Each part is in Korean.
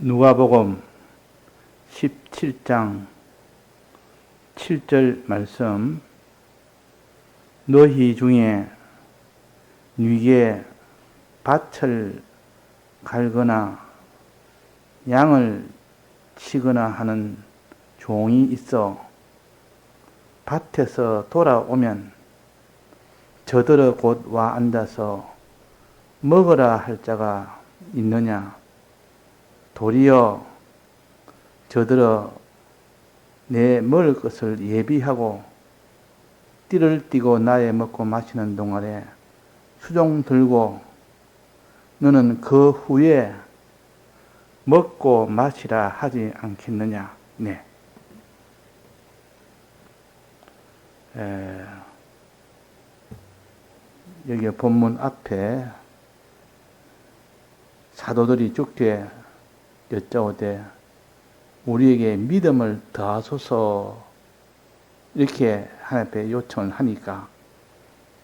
누가복음 17장 7절 말씀. 너희 중에 네게 밭을 갈거나 양을 치거나 하는 종이 있어 밭에서 돌아오면 저들어 곧 와 앉아서 먹으라 할 자가 있느냐? 도리어 저들어 내 먹을 것을 예비하고 띠를 띠고 나의 먹고 마시는 동안에 수종 들고 너는 그 후에 먹고 마시라 하지 않겠느냐? 네. 여기 본문 앞에 사도들이 주께 여짜오되 우리에게 믿음을 더하소서 이렇게 하나님 앞에 요청을 하니까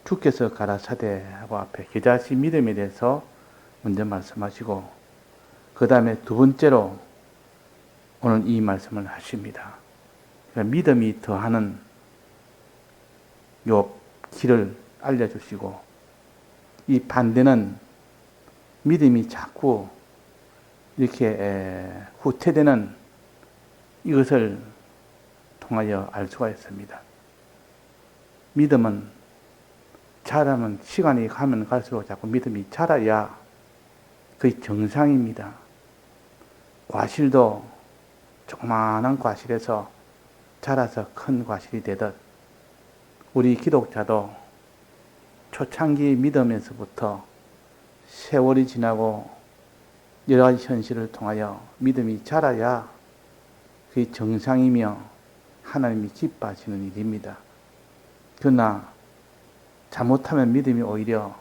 주께서 가라사대 하고 앞에 겨자씨 믿음에 대해서 먼저 말씀하시고 그 다음에 두 번째로 오늘 이 말씀을 하십니다. 그러니까 믿음이 더하는 요 길을 알려주시고 이 반대는 믿음이 자꾸 이렇게 후퇴되는 이것을 통하여 알 수가 있습니다. 믿음은 자라면 시간이 가면 갈수록 자꾸 믿음이 자라야 그게 정상입니다. 과실도 조그마한 과실에서 자라서 큰 과실이 되듯 우리 기독자도 초창기 믿음에서부터 세월이 지나고 여러 가지 현실을 통하여 믿음이 자라야 그게 정상이며 하나님이 기뻐하시는 일입니다. 그러나 잘못하면 믿음이 오히려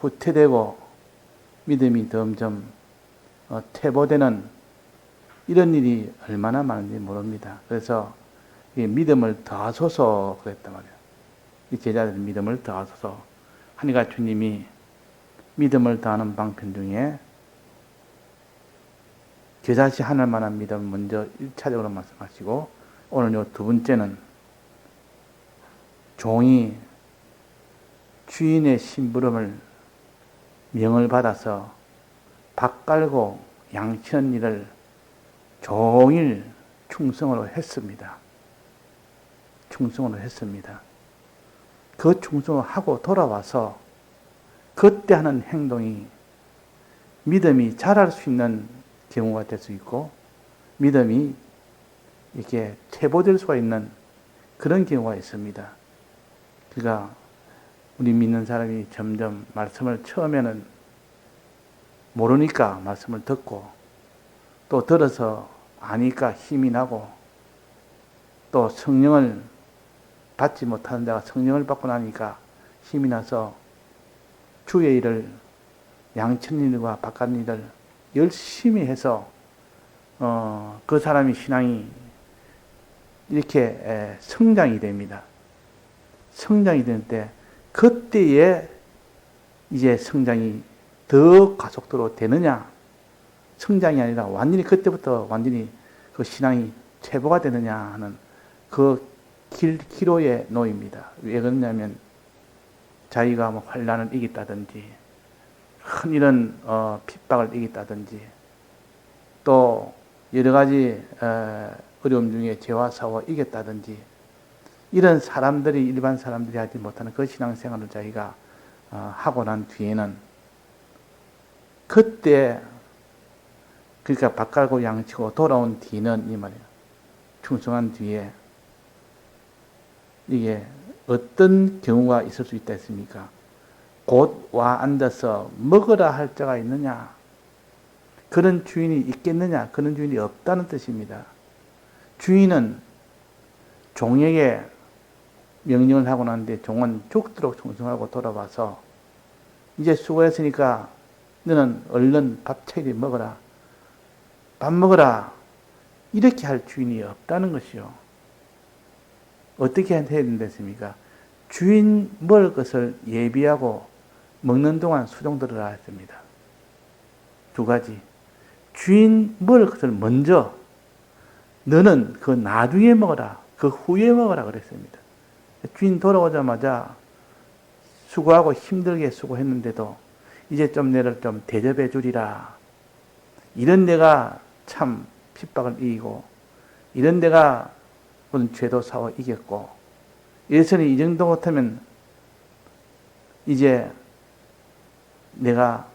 후퇴되고 믿음이 점점 퇴보되는 이런 일이 얼마나 많은지 모릅니다. 그래서 이 믿음을 더하소서 그랬단 말이에요. 이 제자들 믿음을 더하소서 하니까 주님이 믿음을 더하는 방편 중에 겨자씨 하늘만한 믿음을 먼저 1차적으로 말씀하시고 오늘 요 두 번째는 종이 주인의 심부름을 명을 받아서 밭 깔고 양 치는 일을 종일 충성으로 했습니다. 충성으로 했습니다. 그 충성을 하고 돌아와서 그때 하는 행동이 믿음이 자랄 수 있는 경우가 될 수 있고 믿음이 이렇게 퇴보될 수가 있는 그런 경우가 있습니다. 그러니까 우리 믿는 사람이 점점 말씀을 처음에는 모르니까 말씀을 듣고 또 들어서 아니까 힘이 나고 또 성령을 받지 못하는 자가 성령을 받고 나니까 힘이 나서 주의 일을 양천 일과 바깥 일을 열심히 해서 그 사람의 신앙이 이렇게 성장이 됩니다. 성장이 되는데 그때에 이제 성장이 더 가속도로 되느냐 성장이 아니라 완전히 그때부터 완전히 그 신앙이 퇴보가 되느냐 하는 그 기로에 놓입니다. 왜 그러냐면 자기가 뭐 환난을 이겼다든지 큰 이런 핍박을 이겼다든지 또 여러 가지 어려움 중에 죄와 사와 이겼다든지 이런 사람들이 일반 사람들이 하지 못하는 그 신앙생활을 자기가 하고 난 뒤에는 그때 그러니까 밭 깔고 양치고 돌아온 뒤는 이 말이에요. 충성한 뒤에 이게 어떤 경우가 있을 수 있다 했습니까? 곧 와 앉아서 먹으라 할 자가 있느냐? 그런 주인이 있겠느냐? 그런 주인이 없다는 뜻입니다. 주인은 종에게 명령을 하고 나는데 종은 죽도록 충성하고 돌아와서 이제 수고했으니까 너는 얼른 밥 차리게 먹어라. 밥 먹어라. 이렇게 할 주인이 없다는 것이요. 어떻게 해야 된다습니까? 주인 먹을 것을 예비하고 먹는 동안 수종 들으라 했습니다. 두 가지. 주인 먹을 것을 먼저 너는 그 나중에 먹어라. 그 후에 먹어라 그랬습니다. 주인 돌아오자마자 수고하고 힘들게 수고했는데도 이제 좀 내를 좀 대접해 주리라. 이런 내가 참 핍박을 이기고 이런 내가 무슨 죄도 싸워 이겼고 이래서는 이 정도 못하면 이제 내가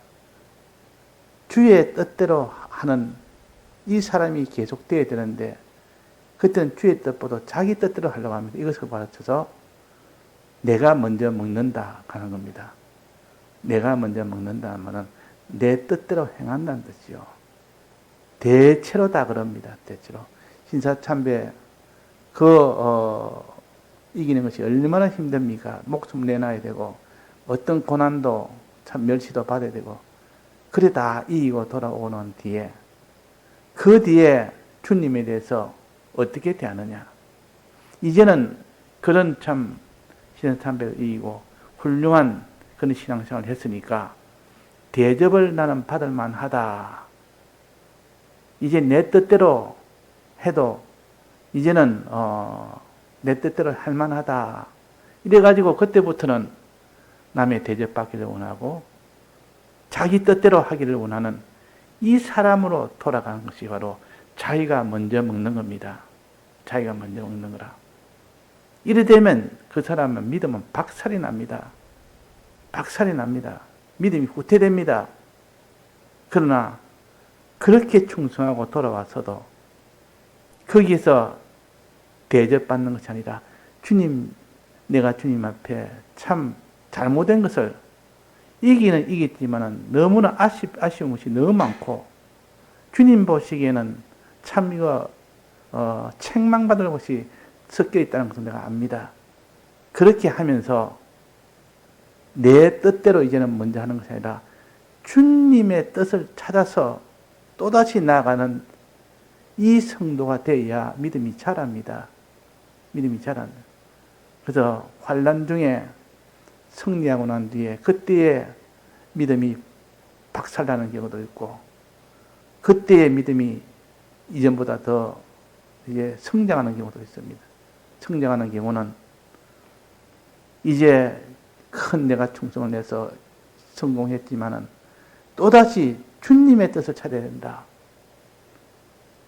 주의 뜻대로 하는 이 사람이 계속돼야 되는데 그때는 주의 뜻보다 자기 뜻대로 하려고 합니다. 이것을 가르쳐서 내가 먼저 먹는다 하는 겁니다. 내가 먼저 먹는다 하면 내 뜻대로 행한다는 뜻이요. 대체로 다 그럽니다. 대체로. 신사참배 이기는 것이 얼마나 힘듭니까? 목숨 내놔야 되고 어떤 고난도 참 멸시도 받아야 되고 그래 다 이기고 돌아오는 뒤에 그 뒤에 주님에 대해서 어떻게 대하느냐. 이제는 그런 참 신사참배를 이기고 훌륭한 그런 신앙생활을 했으니까 대접을 나는 받을 만하다. 이제 내 뜻대로 해도 이제는 내 뜻대로 할 만하다. 이래가지고 그때부터는 남의 대접받기를 원하고 자기 뜻대로 하기를 원하는 이 사람으로 돌아가는 것이 바로 자기가 먼저 먹는 겁니다. 자기가 먼저 먹는 거라. 이래 되면 그 사람은 믿음은 박살이 납니다. 박살이 납니다. 믿음이 후퇴됩니다. 그러나 그렇게 충성하고 돌아와서도 거기에서 대접받는 것이 아니라 주님, 내가 주님 앞에 참 잘못된 것을 이기는 이겼지만 너무나 아쉬운 것이 너무 많고 주님 보시기에는 참 이거 책망받을 것이 섞여 있다는 것을 내가 압니다. 그렇게 하면서 내 뜻대로 이제는 먼저 하는 것이 아니라 주님의 뜻을 찾아서 또다시 나아가는 이 성도가 되어야 믿음이 자랍니다. 믿음이 자랍니다. 그래서 환난 중에 승리하고 난 뒤에 그때의 믿음이 박살나는 경우도 있고 그때의 믿음이 이전보다 더 이제 성장하는 경우도 있습니다. 성장하는 경우는 이제 큰 내가 충성을 내서 성공했지만은 또다시 주님의 뜻을 찾아야 된다.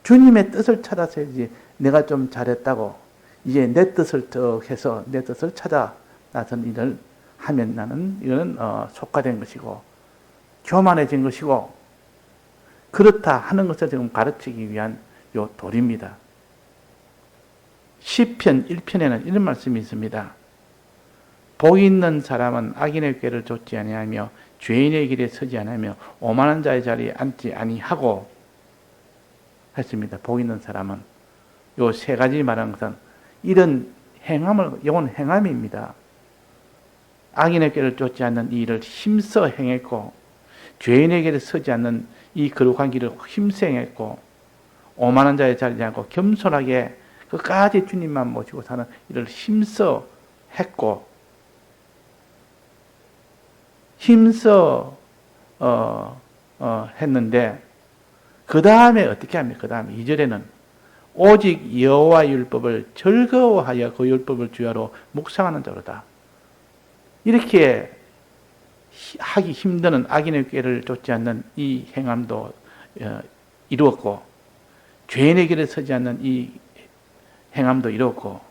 주님의 뜻을 찾아서야지 내가 좀 잘했다고 이제 내 뜻을 해서 내 뜻을 찾아 나선 일을 하면 나는 이거는 속화된 것이고 교만해진 것이고 그렇다 하는 것을 지금 가르치기 위한 요 도리입니다. 시편 1편에는 이런 말씀이 있습니다. 복 있는 사람은 악인의 꾀를 좇지 아니하며 죄인의 길에 서지 아니하며 오만한 자의 자리에 앉지 아니하고 했습니다. 복 있는 사람은 요 세 가지 말하는 것은 이런 행함을 이건 행함입니다. 악인의 꾀를 좇지 않는 이 일을 힘써 행했고 죄인의 길에 서지 않는 이 거룩한 길을 힘써 행했고 오만한 자의 자리지 않고 겸손하게 끝까지 주님만 모시고 사는 일을 힘써 했고 힘써 했는데 그 다음에 어떻게 합니까? 그 다음에 2절에는 오직 여호와 율법을 즐거워하여 그 율법을 주야로 묵상하는 자로다. 이렇게 하기 힘드는 악인의 꾀를 좇지 않는 이 행함도 이루었고 죄인의 길에 서지 않는 이 행함도 이루었고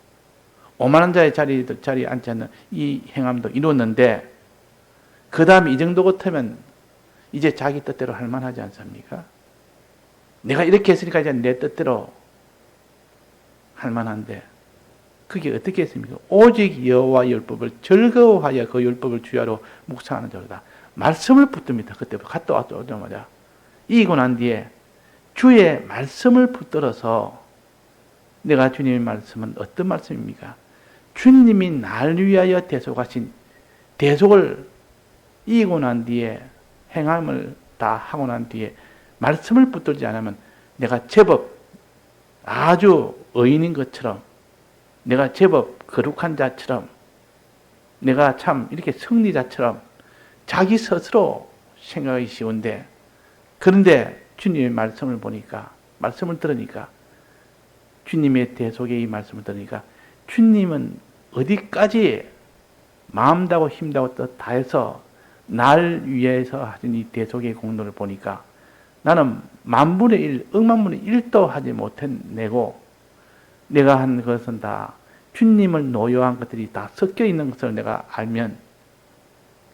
오만한 자의 자리에 앉지 않는 이 행함도 이루었는데 그 다음에 이 정도 같으면 이제 자기 뜻대로 할 만하지 않습니까? 내가 이렇게 했으니까 이제 내 뜻대로 할 만한데 그게 어떻게 했습니까? 오직 여호와 율법을 즐거워하여 그 율법을 주야로 묵상하는 자로다. 말씀을 붙듭니다. 그때부터 갔다 왔자마자 이기고 난 뒤에 주의 말씀을 붙들어서 내가 주님의 말씀은 어떤 말씀입니까? 주님이 날 위하여 대속하신 대속을 이기고 난 뒤에 행함을 다 하고 난 뒤에 말씀을 붙들지 않으면 내가 제법 아주 의인인 것처럼 내가 제법 거룩한 자처럼 내가 참 이렇게 승리자처럼 자기 스스로 생각하기 쉬운데 그런데 주님의 말씀을 보니까, 말씀을 들으니까, 주님의 대속의 이 말씀을 들으니까, 주님은 어디까지 마음 다하고 힘 다하고 뜻 다해서 날 위해서 하신 이 대속의 공로를 보니까 나는 만분의 1, 억만분의 1도 하지 못해내고 내가 한 것은 다 주님을 노여한 것들이 다 섞여 있는 것을 내가 알면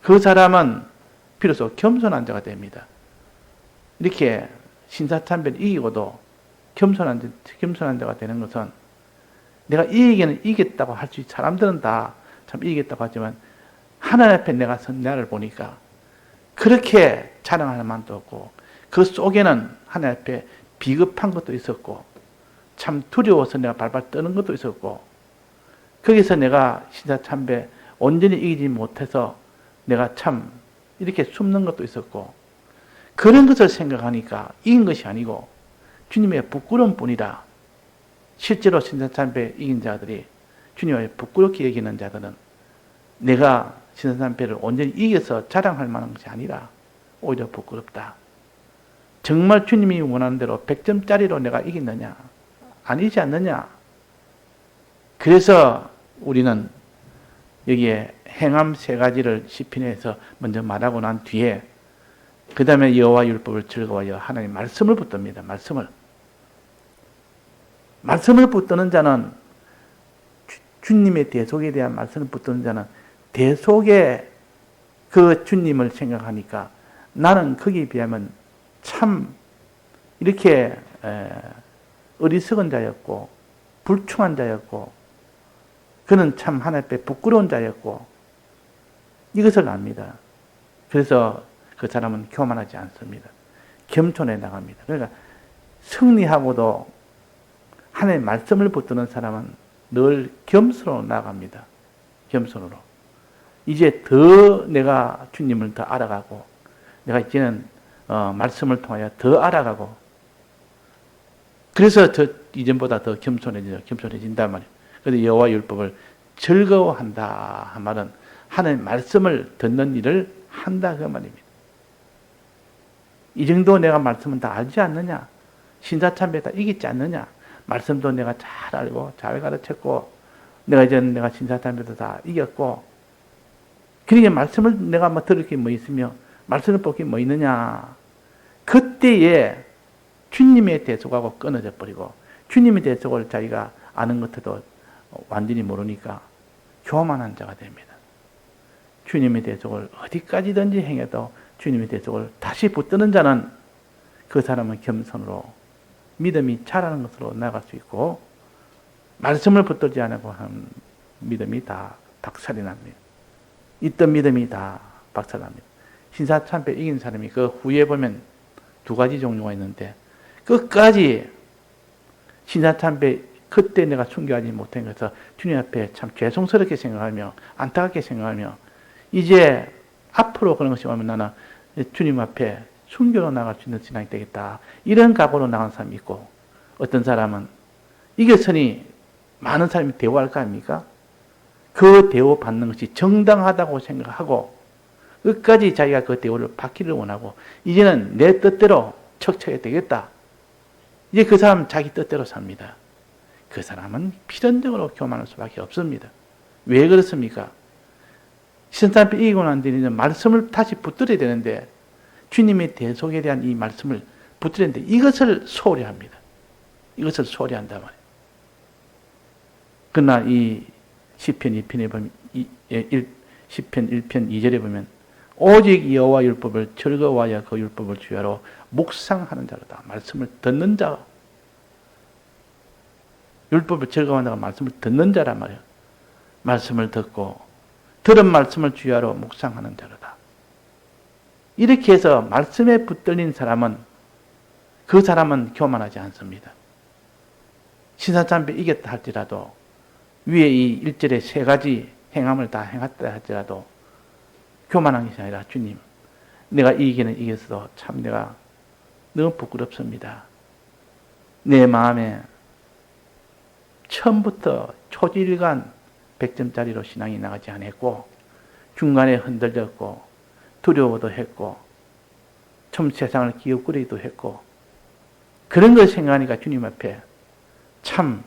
그 사람은 비로소 겸손한 자가 됩니다. 이렇게 신사참배를 이기고도 겸손한 자가 되는 것은 내가 이기기는 이겼다고 할 수 있는 사람들은 다 참 이기겠다고 하지만 하나님 앞에 내가 선 나를 보니까 그렇게 자랑할 만도 없고 그 속에는 하나님 앞에 비겁한 것도 있었고 참 두려워서 내가 발발 떠는 것도 있었고 거기서 내가 신사참배 온전히 이기지 못해서 내가 참 이렇게 숨는 것도 있었고 그런 것을 생각하니까 이긴 것이 아니고 주님의 부끄러움 뿐이다. 실제로 신사참배 이긴 자들이 주님을 부끄럽게 여기는 자들은 내가 신사참배를 온전히 이겨서 자랑할 만한 것이 아니라 오히려 부끄럽다. 정말 주님이 원하는 대로 100점짜리로 내가 이겼느냐? 아니지 않느냐? 그래서 우리는 여기에 행함 세 가지를 시편에서 먼저 말하고 난 뒤에 그 다음에 여호와 율법을 즐거워하여 하나님 말씀을 붙듭니다. 말씀을 붙드는 자는 주님의 대속에 대한 말씀을 붙드는 자는 대속의 그 주님을 생각하니까 나는 거기에 비하면 참 이렇게 어리석은 자였고 불충한 자였고 그는 참 하나님 앞에 부끄러운 자였고 이것을 압니다. 그래서 그 사람은 교만하지 않습니다. 겸손해 나갑니다. 그러니까 승리하고도 하나님의 말씀을 붙드는 사람은 늘 겸손으로 나갑니다. 겸손으로. 이제 더 내가 주님을 더 알아가고 내가 이제는 말씀을 통하여 더 알아가고 그래서 이전보다 더 겸손해진단 말이에요. 그래서 여호와 율법을 즐거워한다 한 말은 하나님의 말씀을 듣는 일을 한다 그 말입니다. 이 정도 내가 말씀은 다 알지 않느냐? 신사참배 다 이겼지 않느냐? 말씀도 내가 잘 알고 잘 가르쳤고 내가 이제는 내가 신사참배도 다 이겼고 그러니까 말씀을 내가 들을 게 뭐 있으며 말씀을 볼 게 뭐 있느냐? 그때에 주님의 대속하고 끊어져 버리고 주님의 대속을 자기가 아는 것도 완전히 모르니까 교만한 자가 됩니다. 주님의 대속을 어디까지든지 행해도 주님의 대속을 다시 붙드는 자는 그 사람은 겸손으로 믿음이 자라는 것으로 나갈 수 있고 말씀을 붙들지 않고 한 믿음이 다 박살이 납니다. 있던 믿음이 다 박살납니다. 신사참배 이긴 사람이 그 후에 보면 두 가지 종류가 있는데 끝까지 신사참배 그때 내가 순교하지 못한 것을 주님 앞에 참 죄송스럽게 생각하며 안타깝게 생각하며 이제 앞으로 그런 것이 오면 나는 주님 앞에 순교로 나갈 수 있는 신앙이 되겠다. 이런 각오로 나간 사람이 있고 어떤 사람은 이겼으니 많은 사람이 대우할 거 아닙니까? 그 대우 받는 것이 정당하다고 생각하고 끝까지 자기가 그 대우를 받기를 원하고 이제는 내 뜻대로 척척해야 되겠다. 이제 그 사람은 자기 뜻대로 삽니다. 그 사람은 필연적으로 교만할 수밖에 없습니다. 왜 그렇습니까? 신사참배 이기고 난 뒤에는 말씀을 다시 붙들어야 되는데 주님의 대속에 대한 이 말씀을 붙들어야 되는데 이것을 소홀히 합니다. 이것을 소홀히 한단 말이에요. 그러나 이 시편 2편에 보면 시편 1편 2절에 보면 오직 여호와 율법을 즐거워하여 그 율법을 주야로 묵상하는 자로다. 말씀을 듣는 자. 율법을 즐거워한다고 말씀을 듣는 자란 말이에요. 말씀을 듣고 들은 말씀을 주야로 묵상하는 자로다. 이렇게 해서 말씀에 붙들린 사람은 그 사람은 교만하지 않습니다. 신사참배 이겼다 할지라도 위에 이 1절에 세 가지 행함을 다 행했다 할지라도 교만한 것이 아니라 주님 내가 이기는 이겼어도 참 내가 너무 부끄럽습니다. 내 마음에 처음부터 초질간 100점짜리로 신앙이 나가지 않았고 중간에 흔들렸고 두려워도 했고 좀 세상을 기웃거리기도 했고 그런 걸 생각하니까 주님 앞에 참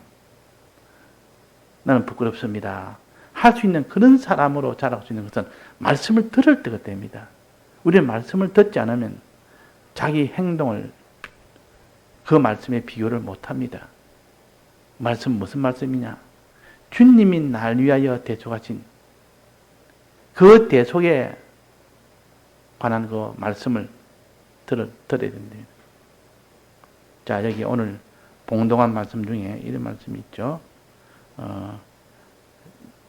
나는 부끄럽습니다. 할 수 있는 그런 사람으로 자랄 수 있는 것은 말씀을 들을 때가 됩니다. 우리는 말씀을 듣지 않으면 자기 행동을 그 말씀에 비교를 못합니다. 말씀 무슨 말씀이냐? 주님이 날 위하여 대속하신 그 대속에 관한 그 말씀을 들어야 된다. 자, 여기 오늘 봉독한 말씀 중에 이런 말씀이 있죠.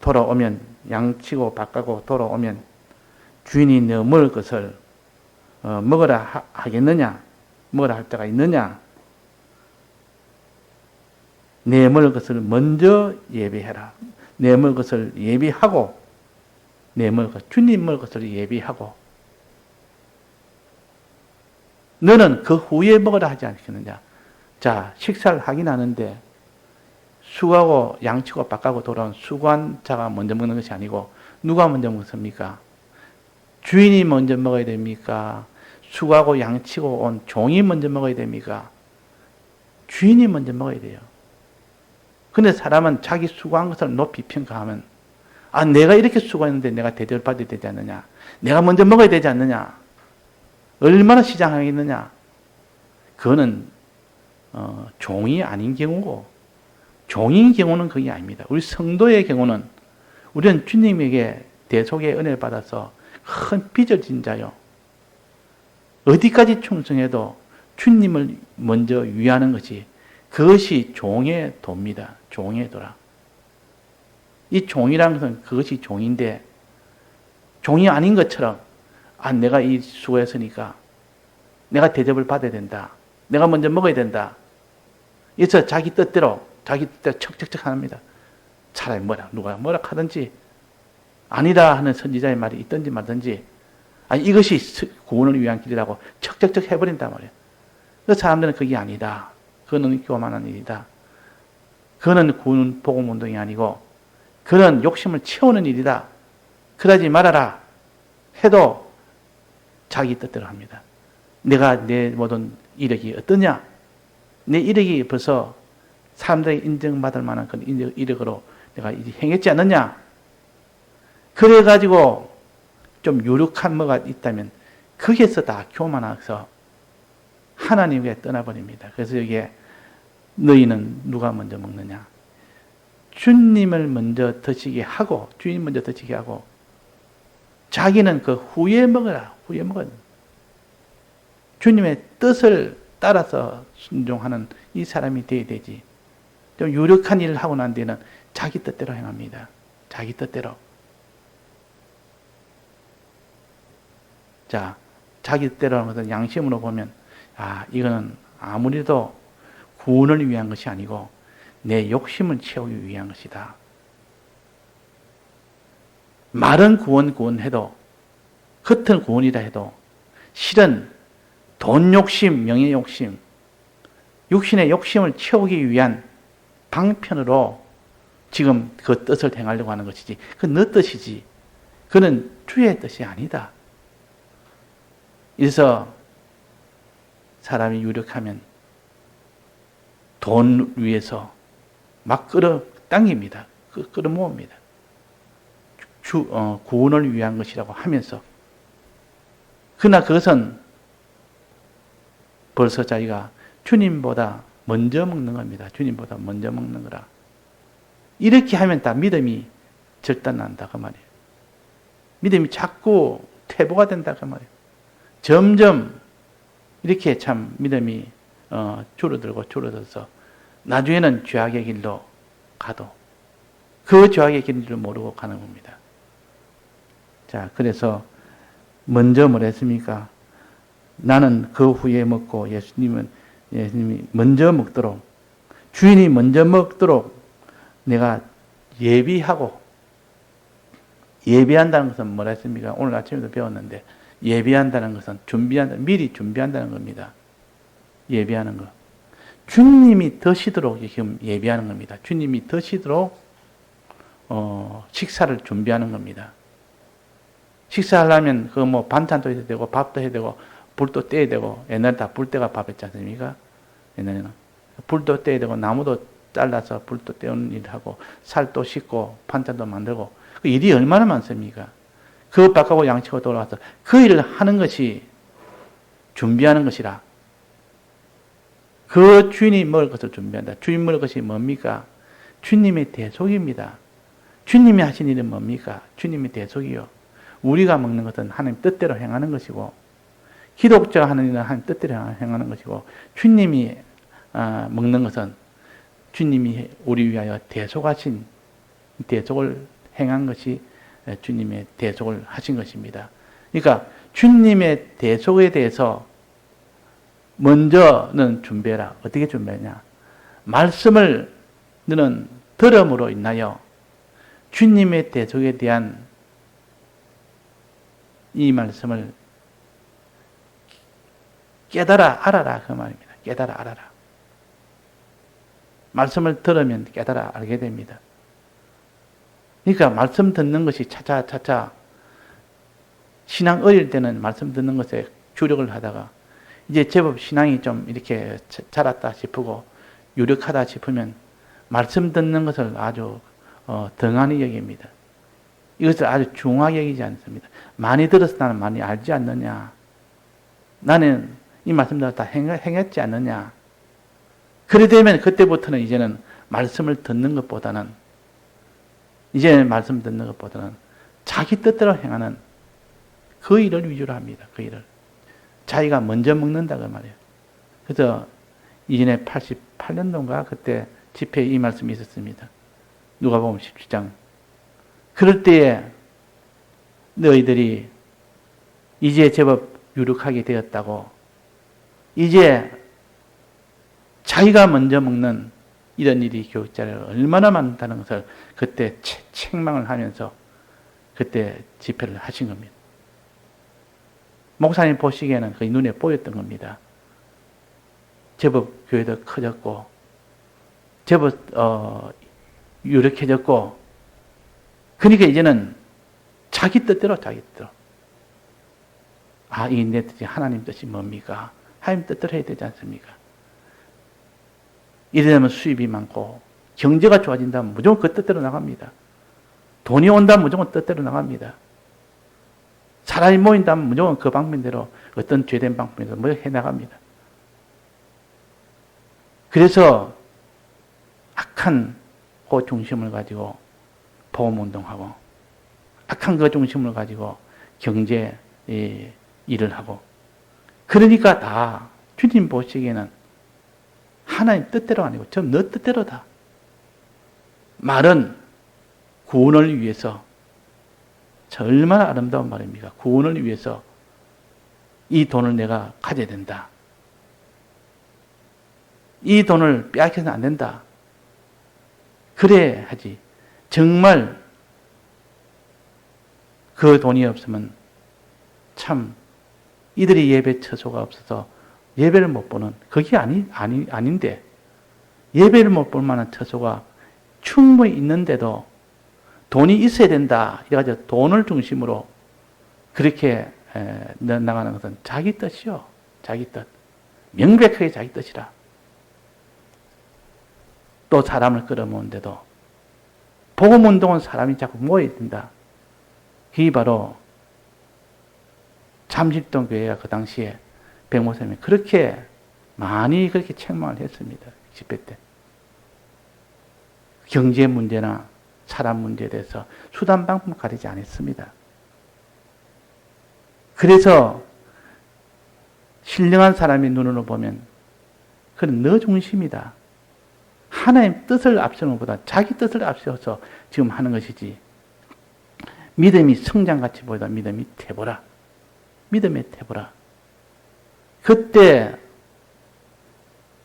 돌아오면 양치고 밭가고 돌아오면 주인이 너 먹을 것을 먹으라 하겠느냐? 먹으라 할 때가 있느냐? 내 먹을 것을 먼저 예비해라. 내 먹을 것을 예비하고 내 먹을 것, 주님 먹을 것을 예비하고 너는 그 후에 먹으라 하지 않겠느냐? 자, 식사를 하긴 하는데 수고하고 양치고 밭가고 돌아온 수고한 자가 먼저 먹는 것이 아니고 누가 먼저 먹습니까? 주인이 먼저 먹어야 됩니까? 수고하고 양치고 온 종이 먼저 먹어야 됩니까? 주인이 먼저 먹어야 돼요. 근데 사람은 자기 수고한 것을 높이 평가하면 내가 이렇게 수고했는데 내가 대접을 받아야 되지 않느냐? 내가 먼저 먹어야 되지 않느냐? 얼마나 시장하겠느냐? 그거는 종이 아닌 경우고 종인 경우는 그게 아닙니다. 우리 성도의 경우는 우리는 주님에게 대속의 은혜를 받아서 큰 빚을 진 자요. 어디까지 충성해도 주님을 먼저 위하는 것이 그것이 종의 도입니다. 종의 도라. 이 종이라는 것은 그것이 종인데 종이 아닌 것처럼 내가 이 수고했으니까 내가 대접을 받아야 된다. 내가 먼저 먹어야 된다. 그래서 자기 뜻대로 척척척 합니다. 차라리 누가 뭐라 하든지 아니다 하는 선지자의 말이 있든지 말든지 이것이 구원을 위한 길이라고 척척척 해버린단 말이에요. 그 사람들은 그게 아니다. 그거는 교만한 일이다. 그거는 구원 복음 운동이 아니고 그런 욕심을 채우는 일이다. 그러지 말아라 해도 자기 뜻대로 합니다. 내가 내 모든 이력이 어떠냐? 내 이력이 벌써 사람들에게 인정받을 만한 그런 이력으로 내가 행했지 않느냐? 그래가지고 좀 유력한 뭐가 있다면 거기에서 다 교만해서 하나님께 떠나버립니다. 그래서 여기에 너희는 누가 먼저 먹느냐? 주님을 먼저 드시게 하고 주님 먼저 드시게 하고 자기는 그 후에 먹어라. 후에 먹어라. 주님의 뜻을 따라서 순종하는 이 사람이 되어야 되지. 좀 유력한 일을 하고 난 뒤에는 자기 뜻대로 행합니다. 자기 뜻대로. 자, 자기 뜻대로 하는 것은 양심으로 보면 이거는 아무리도 구원을 위한 것이 아니고 내 욕심을 채우기 위한 것이다. 말은 구원해도 겉은 구원이라 해도 실은 돈 욕심, 명예 욕심, 육신의 욕심을 채우기 위한 방편으로 지금 그 뜻을 행하려고 하는 것이지 그건 너 뜻이지 그는 주의 뜻이 아니다. 그래서 사람이 유력하면 돈 위에서 막 끌어당깁니다. 끌어모읍니다. 구원을 위한 것이라고 하면서 그러나 그것은 벌써 자기가 주님보다 먼저 먹는 겁니다. 주님보다 먼저 먹는 거라. 이렇게 하면 다 믿음이 절단난다 그 말이에요. 믿음이 자꾸 퇴보가 된다 그 말이에요. 점점 이렇게 참 믿음이 줄어들어서 나중에는 죄악의 길로 가도 그 죄악의 길을 모르고 가는 겁니다. 자, 그래서 먼저 뭘 했습니까? 나는 그 후에 먹고 예수님이 먼저 먹도록 주인이 먼저 먹도록 내가 예비하고 예비한다는 것은 뭐라 했습니까? 오늘 아침에도 배웠는데 예비한다는 것은 미리 준비한다는 겁니다. 예비하는 것. 주님이 드시도록 지금 예비하는 겁니다. 주님이 드시도록 식사를 준비하는 겁니다. 식사하려면 그 반찬도 해야 되고 밥도 해야 되고 불도 떼야 되고 옛날에 다 불때가 밥했지 않습니까? 옛날에는 불도 떼야 되고 나무도 잘라서 불도 떼우는 일을 하고 살도 씻고 반찬도 만들고 그 일이 얼마나 많습니까? 그것 바꾸고 양치고 돌아와서 그 일을 하는 것이 준비하는 것이라. 그 주인이 먹을 것을 준비한다. 주인 먹을 것이 뭡니까? 주님의 대속입니다. 주님이 하신 일은 뭡니까? 주님의 대속이요. 우리가 먹는 것은 하나님 뜻대로 행하는 것이고, 기독자가 하는 일은 하나님 뜻대로 행하는 것이고, 주님이 먹는 것은 주님이 우리 위하여 대속하신 대속을 행한 것이 주님의 대속을 하신 것입니다. 그러니까 주님의 대속에 대해서 먼저는 준비해라. 어떻게 준비하냐? 말씀을 너는 들음으로 인하여 주님의 대속에 대한 이 말씀을 깨달아 알아라 그 말입니다. 깨달아 알아라. 말씀을 들으면 깨달아 알게 됩니다. 그러니까 말씀 듣는 것이 차차 신앙 어릴 때는 말씀 듣는 것에 주력을 하다가 이제 제법 신앙이 좀 이렇게 자랐다 싶고 유력하다 싶으면 말씀 듣는 것을 아주 등한히 여깁니다. 이것을 아주 중하게 여기지 않습니다. 많이 들어서 나는 많이 알지 않느냐. 나는 이 말씀대로 다 행했지 않느냐. 그래 되면 그때부터는 이제는 말씀을 듣는 것보다는 이제 말씀 듣는 것보다는 자기 뜻대로 행하는 그 일을 위주로 합니다. 그 일을. 자기가 먼저 먹는다 그 말이에요. 그래서 이전에 88년도인가 그때 집회에 이 말씀이 있었습니다. 누가복음 17장. 그럴 때에 너희들이 이제 제법 유력하게 되었다고 이제 자기가 먼저 먹는 이런 일이 교육자를 얼마나 많다는 것을 그때 책망을 하면서 그때 집회를 하신 겁니다. 목사님 보시기에는 거의 눈에 보였던 겁니다. 제법 교회도 커졌고 제법 유력해졌고 그러니까 이제는 자기 뜻대로 이 내 뜻이 하나님 뜻이 뭡니까? 하나님 뜻대로 해야 되지 않습니까? 이러면 수입이 많고 경제가 좋아진다면 무조건 그 뜻대로 나갑니다. 돈이 온다면 무조건 뜻대로 나갑니다. 사람이 모인다면 무조건 그 방법대로 어떤 죄된 방법대로 뭐 해나갑니다. 그래서 악한 그 중심을 가지고 보험운동하고 악한 그 중심을 가지고 경제 일을 하고 그러니까 다 주님 보시기에는 하나님 뜻대로 아니고 전 너 뜻대로다. 말은 구원을 위해서 얼마나 아름다운 말입니까? 구원을 위해서 이 돈을 내가 가져야 된다. 이 돈을 빼앗겨서는 안 된다. 그래 하지. 정말 그 돈이 없으면 참 이들이 예배 처소가 없어서 예배를 못 보는 그게 아닌데 예배를 못 볼 만한 처소가 충분히 있는데도 돈이 있어야 된다. 이래가지고 돈을 중심으로 그렇게 나가는 것은 자기 뜻이요. 자기 뜻. 명백하게 자기 뜻이라. 또 사람을 끌어모으는데도 복음운동은 사람이 자꾸 모여야 된다. 그게 바로 잠실동 교회가 그 당시에 백목사님이 그렇게 많이 그렇게 책망을 했습니다. 집회 때. 경제 문제나 사람 문제에 대해서 수단 방법 가리지 않았습니다. 그래서 신령한 사람의 눈으로 보면 그건 너 중심이다. 하나님 뜻을 앞세우는 것보다 자기 뜻을 앞세워서 지금 하는 것이지. 믿음이 성장같이 보이다 믿음이 태보라. 믿음의 태보라. 그때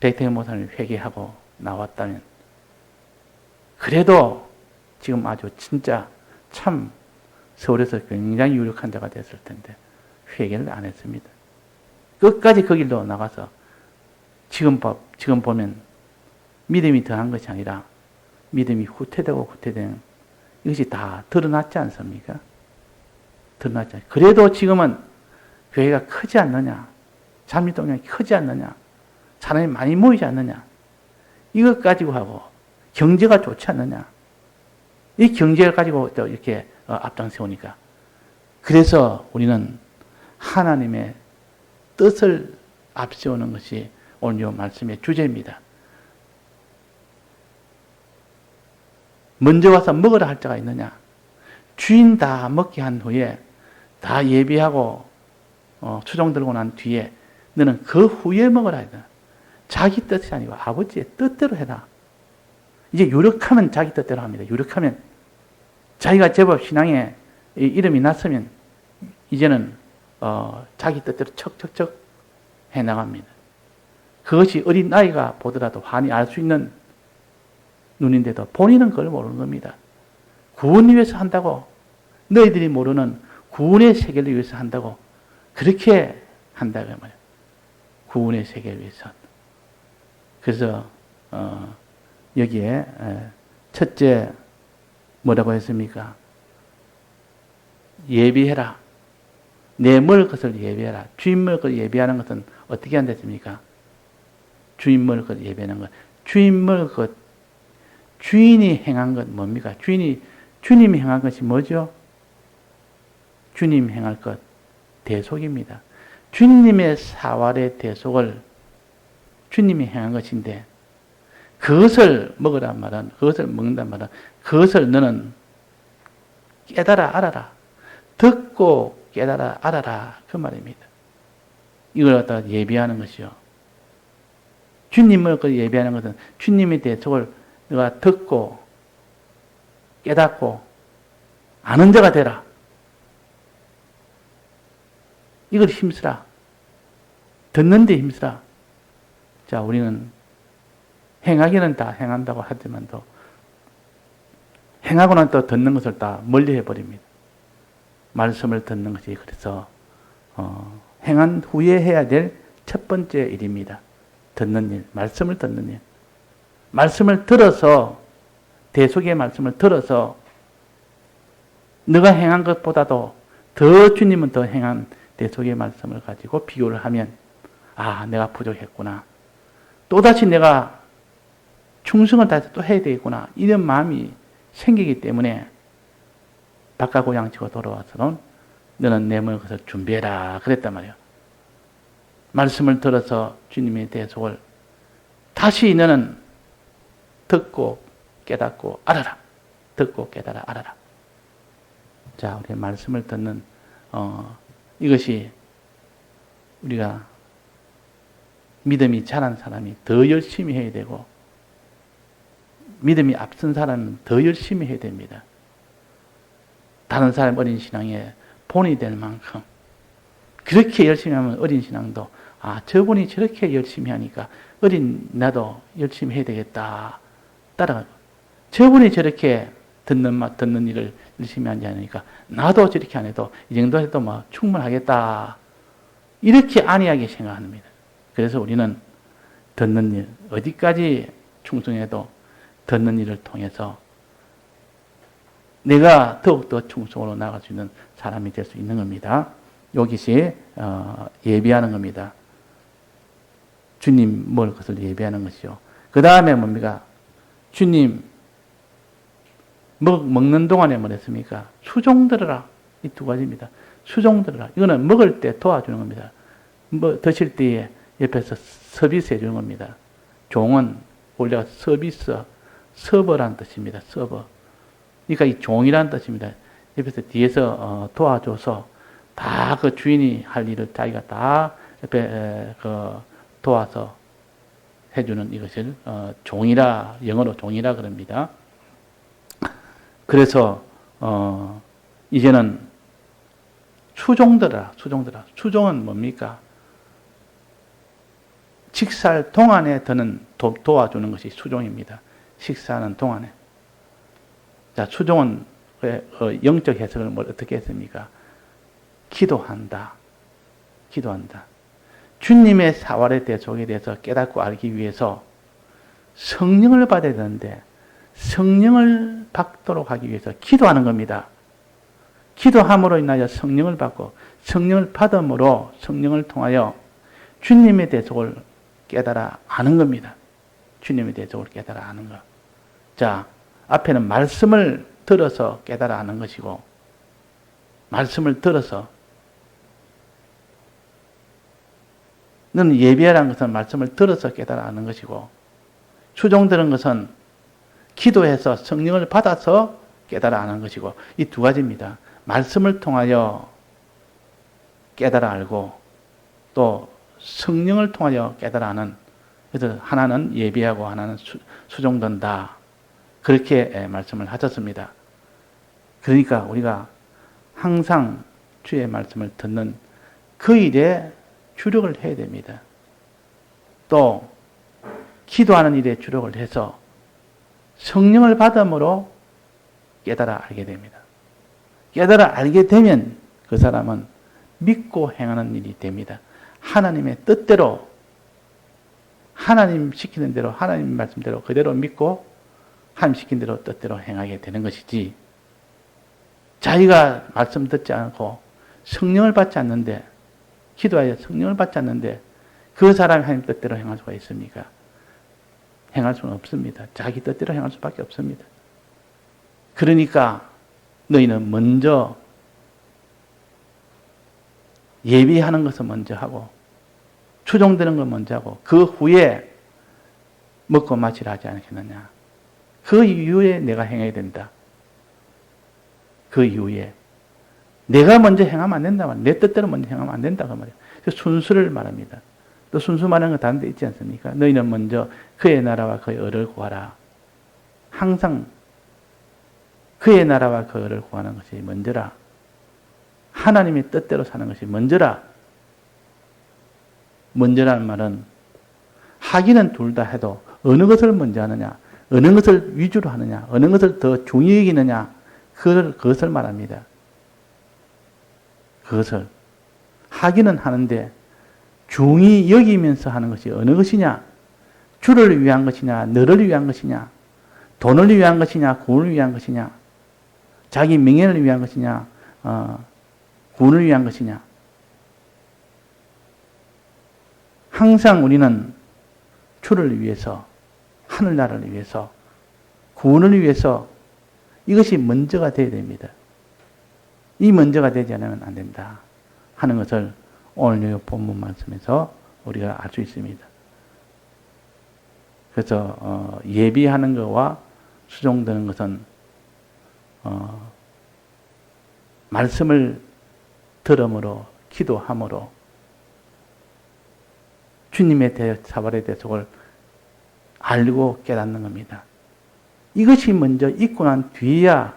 백태현 목사님이 회개하고 나왔다면 그래도 지금 아주 진짜 참 서울에서 굉장히 유력한 자가 됐을 텐데 회개를 안 했습니다. 끝까지 그 길로 나가서 지금 보면 믿음이 더한 것이 아니라 믿음이 후퇴되는 이것이 다 드러났지 않습니까? 드러났지 않습니까? 그래도 지금은 교회가 크지 않느냐? 잠실동이 크지 않느냐? 사람이 많이 모이지 않느냐. 이것 가지고 하고 경제가 좋지 않느냐. 이 경제를 가지고 또 이렇게 앞장세우니까. 그래서 우리는 하나님의 뜻을 앞세우는 것이 오늘 이 말씀의 주제입니다. 먼저 와서 먹으라 할 자가 있느냐. 주인 다 먹게 한 후에 다 예비하고 수종 들고 난 뒤에 너는 그 후에 먹으라 했다. 자기 뜻이 아니고 아버지의 뜻대로 해라. 이제 유력하면 자기 뜻대로 합니다. 유력하면 자기가 제법 신앙에 이름이 났으면 이제는 자기 뜻대로 척척척 해나갑니다. 그것이 어린 아이가 보더라도 환히 알 수 있는 눈인데도 본인은 그걸 모르는 겁니다. 구원을 위해서 한다고, 너희들이 모르는 구원의 세계를 위해서 한다고, 그렇게 한다고 말이에요. 구원의 세계를 위해서 한다. 그래서 여기에 첫째 뭐라고 했습니까? 예비해라. 내 먹을 것을 예비해라. 주인 먹을 것을 예비하는 것은 어떻게 한다습니까? 주인 먹을 것을 예비하는 것. 주인 먹을 것, 주인이 행한 것 뭡니까? 주님이 행한 것이 뭐죠? 주님 행할 것, 대속입니다. 주님의 사활의 대속을 주님이 행한 것인데, 그것을 먹으란 말은, 그것을 먹는단 말은, 그것을 너는 깨달아 알아라. 듣고 깨달아 알아라. 그 말입니다. 이걸 갖다가 예비하는 것이요. 주님을 예비하는 것은 주님의 대속을 너가 듣고 깨닫고 아는 자가 되라. 이걸 힘쓰라. 듣는 데 힘쓰라. 자, 우리는 행하기는 다 행한다고 하지만도 행하고는 또 듣는 것을 다 멀리 해버립니다. 말씀을 듣는 것이 그래서 행한 후에 해야 될 첫 번째 일입니다. 듣는 일, 말씀을 듣는 일. 말씀을 들어서, 대속의 말씀을 들어서 너가 행한 것보다도 더 주님은 더 행한 대속의 말씀을 가지고 비교를 하면 아, 내가 부족했구나. 또다시 내가 충성을 다해서 또 해야 되겠구나. 이런 마음이 생기기 때문에 바깥 고향치고 돌아와서는 너는 내 먹을 것을 준비해라. 그랬단 말이에요. 말씀을 들어서 주님의 대속을 다시 너는 듣고 깨닫고 알아라. 듣고 깨달아 알아라. 자, 우리 말씀을 듣는 이것이 우리가 믿음이 자란 사람이 더 열심히 해야 되고 믿음이 앞선 사람은 더 열심히 해야 됩니다. 다른 사람 어린 신앙에 본이 될 만큼 그렇게 열심히 하면 어린 신앙도 아, 저분이 저렇게 열심히 하니까 어린 나도 열심히 해야 되겠다. 따라가고 저분이 저렇게 듣는 일을 열심히 하지 않으니까 나도 저렇게 안 해도 이 정도 해도 뭐 충분하겠다. 이렇게 안이하게 생각합니다. 그래서 우리는 듣는 일, 어디까지 충성해도 듣는 일을 통해서 내가 더욱더 충성으로 나아갈 수 있는 사람이 될 수 있는 겁니다. 이것이 예비하는 겁니다. 주님 먹을 것을 예비하는 것이요. 그 다음에 뭡니까? 주님 먹는 동안에 뭐랬습니까? 수종 들어라. 이 두 가지입니다. 수종 들어라. 이거는 먹을 때 도와주는 겁니다. 드실 때에 옆에서 서비스 해주는 겁니다. 종은 원래가 서비스, 서버란 뜻입니다. 서버. 그러니까 이 종이란 뜻입니다. 옆에서 뒤에서 도와줘서 다 그 주인이 할 일을 자기가 다 옆에 도와서 해주는 이것을 종이라, 영어로 종이라 그럽니다. 그래서 이제는 수종들아. 수종은 뭡니까? 식사할 동안에 드는 도와주는 것이 수종입니다. 식사하는 동안에. 자, 수종은 영적 해석을 어떻게 했습니까? 기도한다. 주님의 사활의 대속에 대해서 깨닫고 알기 위해서 성령을 받아야 되는데 성령을 받도록 하기 위해서 기도하는 겁니다. 기도함으로 인하여 성령을 받고 성령을 받음으로 성령을 통하여 주님의 대속을 깨달아 아는 겁니다. 주님에 대해 적으로 깨달아 아는 것. 자, 앞에는 말씀을 들어서 깨달아 아는 것이고, 말씀을 들어서, 너는 예비하라는 것은 말씀을 들어서 깨달아 아는 것이고, 추종되는 것은 기도해서 성령을 받아서 깨달아 아는 것이고, 이 두 가지입니다. 말씀을 통하여 깨달아 알고, 또 성령을 통하여 깨달아 아는, 그래서 하나는 예비하고 하나는 수종된다. 그렇게 말씀을 하셨습니다. 그러니까 우리가 항상 주의 말씀을 듣는 그 일에 주력을 해야 됩니다. 또 기도하는 일에 주력을 해서 성령을 받음으로 깨달아 알게 됩니다. 깨달아 알게 되면 그 사람은 믿고 행하는 일이 됩니다. 하나님의 뜻대로, 하나님 시키는 대로, 하나님 말씀대로 그대로 믿고 하나님 시킨 대로 뜻대로 행하게 되는 것이지, 자기가 말씀 듣지 않고 성령을 받지 않는데, 기도하여 성령을 받지 않는데 그 사람이 하나님 뜻대로 행할 수가 있습니까? 행할 수는 없습니다. 자기 뜻대로 행할 수밖에 없습니다. 그러니까 너희는 먼저 예비하는 것을 먼저 하고, 추종되는 걸 먼저 하고, 그 후에 먹고 마시라 하지 않겠느냐. 그 이후에 내가 행해야 된다. 그 이후에 내가 먼저 행하면 안 된다 말이야. 내 뜻대로 먼저 행하면 안 된다 그 말이야. 그래서 순수를 말합니다. 또 순수 말하는 거 다른 데 있지 않습니까? 너희는 먼저 그의 나라와 그의 의를 구하라. 항상 그의 나라와 그 의를 구하는 것이 먼저라. 하나님의 뜻대로 사는 것이 먼저라. 먼저라는 말은 하기는 둘 다 해도 어느 것을 먼저 하느냐, 어느 것을 위주로 하느냐, 어느 것을 더 중히 여기느냐, 그것을 말합니다. 그것을 하기는 하는데 중히 여기면서 하는 것이 어느 것이냐? 주를 위한 것이냐, 너를 위한 것이냐, 돈을 위한 것이냐, 구원을 위한 것이냐, 자기 명예를 위한 것이냐, 구원을 위한 것이냐. 항상 우리는 주를 위해서, 하늘나라를 위해서, 구원을 위해서 이것이 먼저가 되어야 됩니다. 이 먼저가 되지 않으면 안 된다 하는 것을 오늘 이 본문 말씀에서 우리가 알 수 있습니다. 그래서 예비하는 것과 수종되는 것은 말씀을 들음으로, 기도함으로 주님의 사발의 대속을 알고 깨닫는 겁니다. 이것이 먼저 있고 난 뒤에야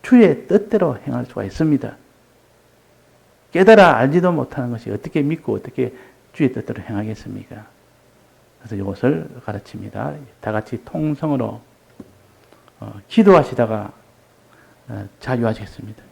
주의 뜻대로 행할 수가 있습니다. 깨달아 알지도 못하는 것이 어떻게 믿고 어떻게 주의 뜻대로 행하겠습니까? 그래서 이것을 가르칩니다. 다 같이 통성으로 기도하시다가 자유하시겠습니다.